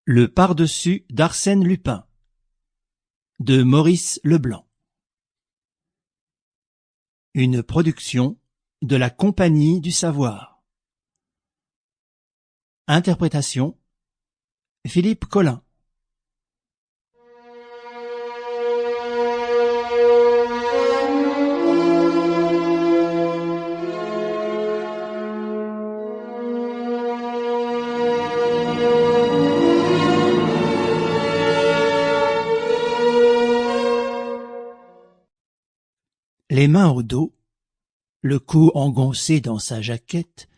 Le par-dessus d'Arsène Lupin de Maurice Leblanc. Une production de la Compagnie du Savoir. Interprétation Philippe Collin. Les mains au dos, le cou engoncé dans sa jaquette,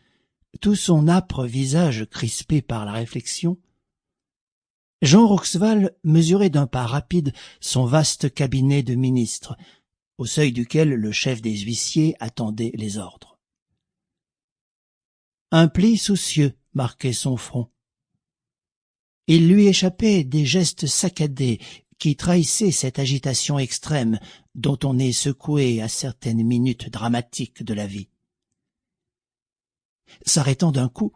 tout son âpre visage crispé par la réflexion, Jean Roxval mesurait d'un pas rapide son vaste cabinet de ministre, au seuil duquel le chef des huissiers attendait les ordres. Un pli soucieux marquait son front. Il lui échappait des gestes saccadés qui trahissaient cette agitation extrême dont on est secoué à certaines minutes dramatiques de la vie. S'arrêtant d'un coup,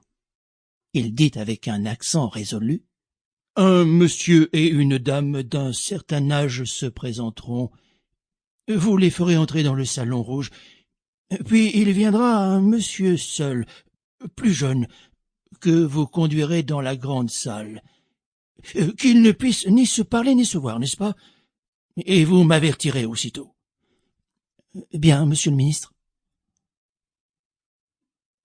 il dit avec un accent résolu: « Un monsieur et une dame d'un certain âge se présenteront. Vous les ferez entrer dans le salon rouge. Puis il viendra un monsieur seul, plus jeune, que vous conduirez dans la grande salle. Qu'ils ne puissent ni se parler ni se voir, n'est-ce pas? Et vous m'avertirez aussitôt. » « Bien, monsieur le ministre. »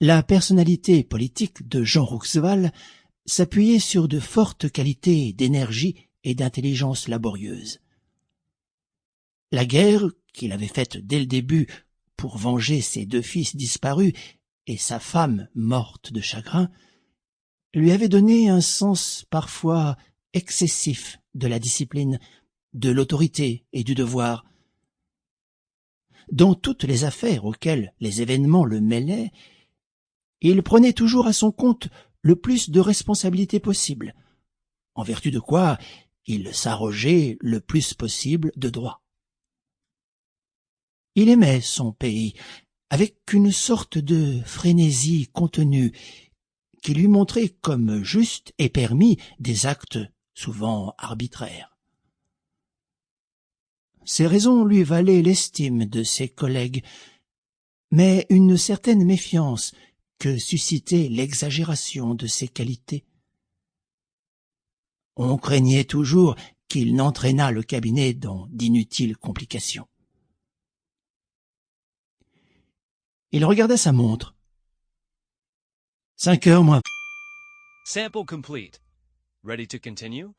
La personnalité politique de Jean Roxval s'appuyait sur de fortes qualités d'énergie et d'intelligence laborieuse. La guerre, qu'il avait faite dès le début pour venger ses 2 fils disparus et sa femme morte de chagrin, lui avait donné un sens parfois excessif de la discipline, de l'autorité et du devoir. Dans toutes les affaires auxquelles les événements le mêlaient, il prenait toujours à son compte le plus de responsabilités possible, en vertu de quoi il s'arrogeait le plus possible de droits. Il aimait son pays avec une sorte de frénésie contenue qui lui montrait comme juste et permis des actes souvent arbitraires. Ces raisons lui valaient l'estime de ses collègues, mais une certaine méfiance que suscitait l'exagération de ses qualités. On craignait toujours qu'il n'entraînât le cabinet dans d'inutiles complications. Il regarda sa montre. 5 heures moins. Sample complete. Ready to continue?